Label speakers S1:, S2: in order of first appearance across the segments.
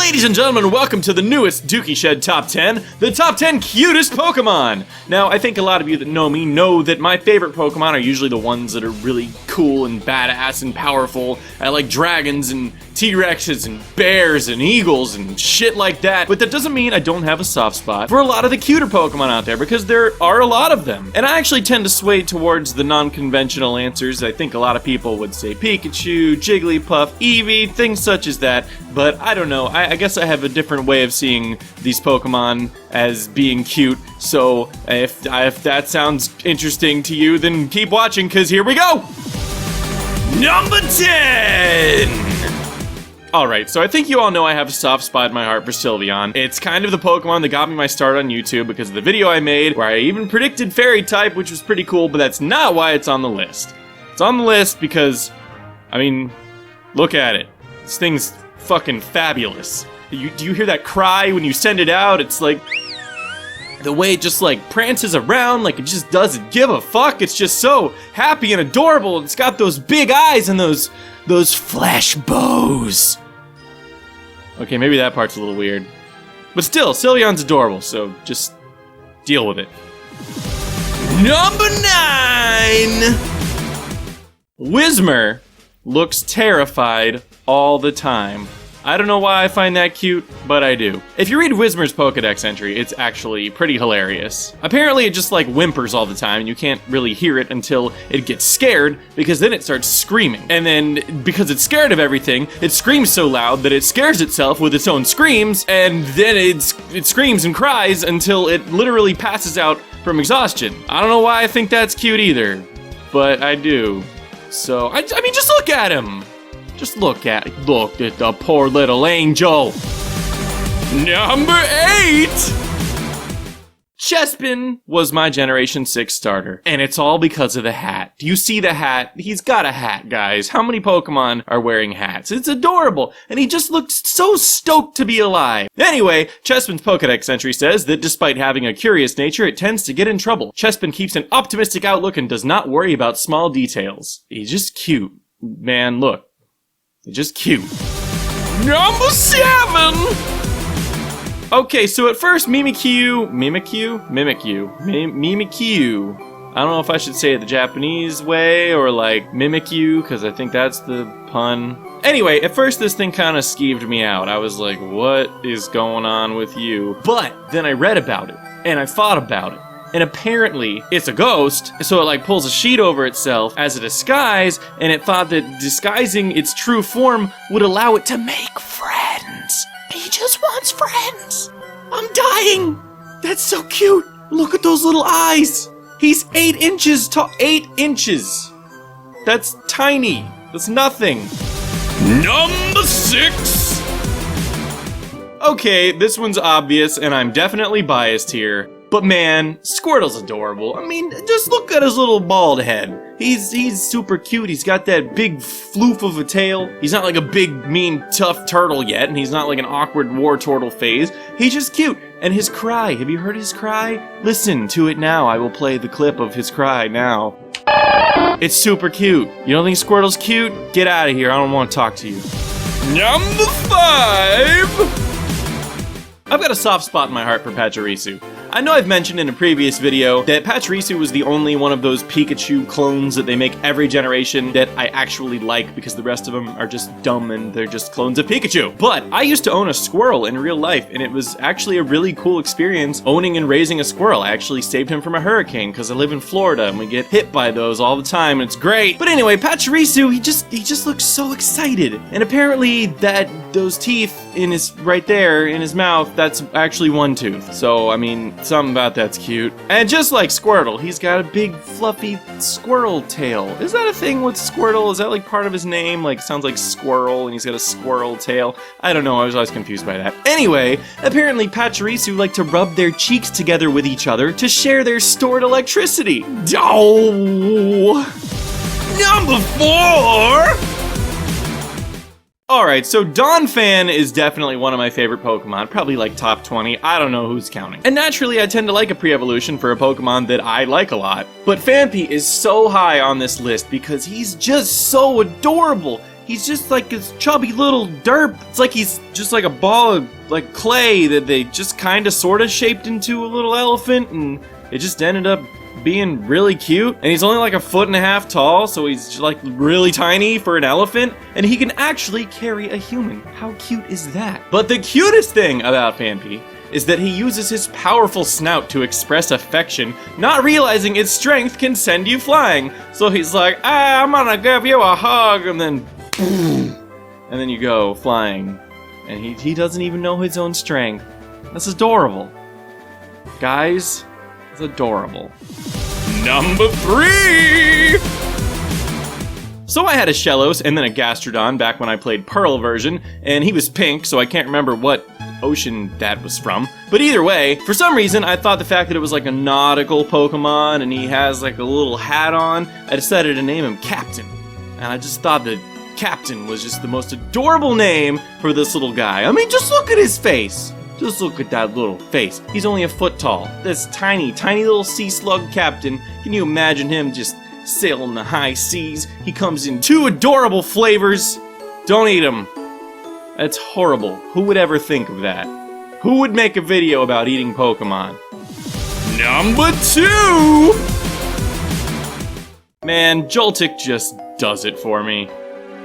S1: Ladies and gentlemen, welcome to the newest Dookieshed Top 10, the Top 10 Cutest Pokémon! Now, I think a lot of you that know me know that my favorite Pokémon are usually the ones that are really cool and badass and powerful. I like dragons and T-Rexes and bears and eagles and shit like that, but that doesn't mean I don't have a soft spot for a lot of the cuter Pokemon out there, because there are a lot of them. And I actually tend to sway towards the non-conventional answers. I think a lot of people would say Pikachu, Jigglypuff, Eevee, things such as that, but I don't know. I guess I have a different way of seeing these Pokemon as being cute, so if that sounds interesting to you, then keep watching, because here we go! Number 10! Alright, so I think you all know I have a soft spot in my heart for Sylveon. It's kind of the Pokemon that got me my start on YouTube because of the video I made where I even predicted Fairy type, which was pretty cool, but that's not why it's on the list. It's on the list because, I mean, look at it. This thing's fucking fabulous. Do you hear that cry when you send it out? It's like the way it just like prances around like it just doesn't give a fuck. It's just so happy and adorable. It's got those big eyes and those flash bows. Okay, maybe that part's a little weird. But still, Sylveon's adorable, so just deal with it. Number 9! Whismur looks terrified all the time. I don't know why I find that cute, but I do. If you read Whismur's Pokedex entry, it's actually pretty hilarious. Apparently it just like whimpers all the time and you can't really hear it until it gets scared, because then it starts screaming. And then, because it's scared of everything, it screams so loud that it scares itself with its own screams, and then it screams and cries until it literally passes out from exhaustion. I don't know why I think that's cute either, but I do. So, I mean, just look at him! Just look at the poor little angel. Number 8! Chespin was my Generation 6 starter, and it's all because of the hat. Do you see the hat? He's got a hat, guys. How many Pokemon are wearing hats? It's adorable, and he just looks so stoked to be alive. Anyway, Chespin's Pokedex entry says that despite having a curious nature, it tends to get in trouble. Chespin keeps an optimistic outlook and does not worry about small details. He's just cute. Man, look. Just cute. Number 7! Okay, so at first, Mimikyu, I don't know if I should say it the Japanese way or like Mimikyu, because I think that's the pun. Anyway, at first this thing kind of skeeved me out. I was like, what is going on with you? But then I read about it, and I thought about it. And apparently, it's a ghost, so it like pulls a sheet over itself as a disguise, and it thought that disguising its true form would allow it to make friends. He just wants friends. I'm dying. That's so cute. Look at those little eyes. He's 8 inches tall. 8 inches. That's tiny. That's nothing. Number 6. Okay, this one's obvious, and I'm definitely biased here. But man, Squirtle's adorable. I mean, just look at his little bald head. He's super cute. He's got that big floof of a tail. He's not like a big, mean, tough turtle yet, and he's not like an awkward war turtle phase. He's just cute. And his cry, have you heard his cry? Listen to it now. I will play the clip of his cry now. It's super cute. You don't think Squirtle's cute? Get out of here. I don't want to talk to you. Number 5! I've got a soft spot in my heart for Pachirisu. I know I've mentioned in a previous video that Pachirisu was the only one of those Pikachu clones that they make every generation that I actually like, because the rest of them are just dumb and they're just clones of Pikachu. But I used to own a squirrel in real life, and it was actually a really cool experience owning and raising a squirrel. I actually saved him from a hurricane because I live in Florida and we get hit by those all the time, and it's great. But anyway, Pachirisu, he just looks so excited. And apparently those teeth in his right there in his mouth, that's actually one tooth. So I mean, something about that's cute. And just like Squirtle, he's got a big fluffy squirrel tail. Is that a thing with Squirtle? Is that like part of his name? Like, sounds like squirrel and he's got a squirrel tail. I don't know, I was always confused by that. Anyway, apparently Pachirisu like to rub their cheeks together with each other to share their stored electricity. Oh! Number 4! Alright, so Donphan is definitely one of my favorite Pokemon, probably like top 20, I don't know who's counting. And naturally I tend to like a pre-evolution for a Pokemon that I like a lot. But Phanpy is so high on this list because he's just so adorable. he's just like this chubby little derp. It's like he's just like a ball of like clay that they just kind of sort of shaped into a little elephant, and it just ended up being really cute. And he's only like 1.5 feet tall, so he's like really tiny for an elephant, and he can actually carry a human. How cute is that? But the cutest thing about Phanpy is that he uses his powerful snout to express affection, not realizing its strength can send you flying. So he's like, I'm gonna give you a hug, and then and then you go flying. And he doesn't even know his own strength. That's adorable. Guys, it's adorable. Number 3! So I had a Shellos and then a Gastrodon back when I played Pearl version, and he was pink, so I can't remember what ocean that was from. But either way, for some reason, I thought the fact that it was like a nautical Pokemon and he has like a little hat on, I decided to name him Captain. And I just thought that Captain was just the most adorable name for this little guy. I mean, just look at his face. Just look at that little face. He's only 1 foot tall. This tiny, tiny little sea slug Captain. Can you imagine him just sailing the high seas? He comes in 2 adorable flavors. Don't eat him. That's horrible. Who would ever think of that? Who would make a video about eating Pokemon? Number 2! Man, Joltik just does it for me.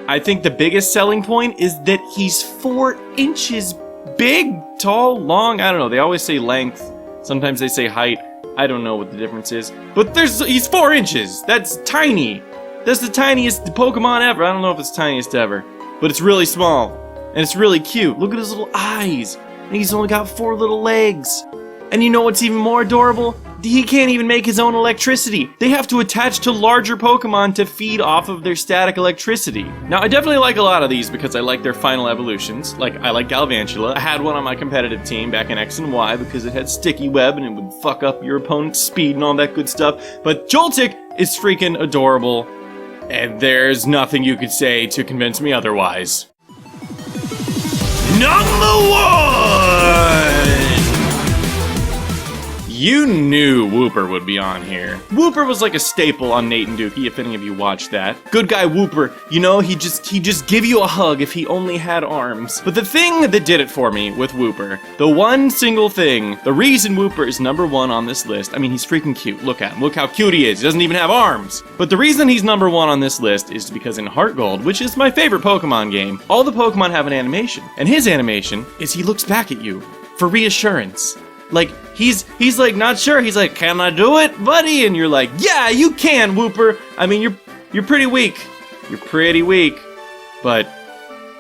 S1: I think the biggest selling point is that he's 4 inches big, tall, long. I don't know. They always say length. Sometimes they say height. I don't know what the difference is. But he's 4 inches. That's tiny. That's the tiniest Pokemon ever. I don't know if it's tiniest ever. But it's really small. And it's really cute. Look at his little eyes. And he's only got 4 little legs. And you know what's even more adorable? He can't even make his own electricity. They have to attach to larger Pokemon to feed off of their static electricity. Now, I definitely like a lot of these because I like their final evolutions. Like, I like Galvantula. I had one on my competitive team back in X and Y because it had sticky web and it would fuck up your opponent's speed and all that good stuff. But Joltik is freaking adorable. And there's nothing you could say to convince me otherwise. Number 1! You knew Wooper would be on here. Wooper was like a staple on Nate and Dookie, if any of you watched that. Good guy Wooper, you know, he'd just give you a hug if he only had arms. But the thing that did it for me with Wooper, the one single thing, the reason Wooper is number 1 on this list, I mean, he's freaking cute. Look at him. Look how cute he is. He doesn't even have arms. But the reason he's number 1 on this list is because in Heart Gold, which is my favorite Pokemon game, all the Pokemon have an animation. And his animation is he looks back at you for reassurance. Like, he's like not sure. He's like, can I do it, buddy? And you're like, yeah, you can, Wooper. I mean, you're pretty weak. You're pretty weak. But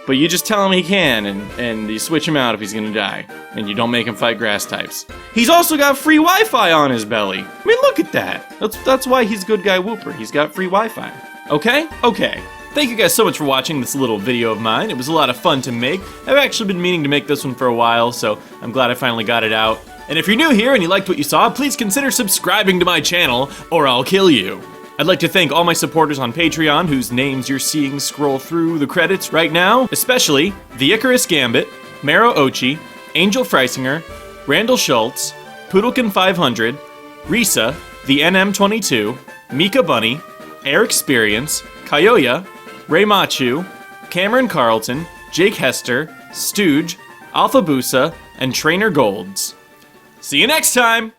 S1: you just tell him he can, and you switch him out if he's gonna die. And you don't make him fight grass types. He's also got free Wi-Fi on his belly. I mean, look at that. That's why he's good guy Wooper. He's got free Wi-Fi. Okay? Okay. Thank you guys so much for watching this little video of mine. It was a lot of fun to make. I've actually been meaning to make this one for a while, so I'm glad I finally got it out. And if you're new here and you liked what you saw, please consider subscribing to my channel, or I'll kill you. I'd like to thank all my supporters on Patreon, whose names you're seeing scroll through the credits right now, especially The Icarus Gambit, Maro Ochi, Angel Freisinger, Randall Schultz, Poodlekin500, Risa, The NM22, Mika Bunny, Air Experience, Kayoya, Ray Machu, Cameron Carlton, Jake Hester, Stooge, Alpha Busa, and Trainer Golds. See you next time!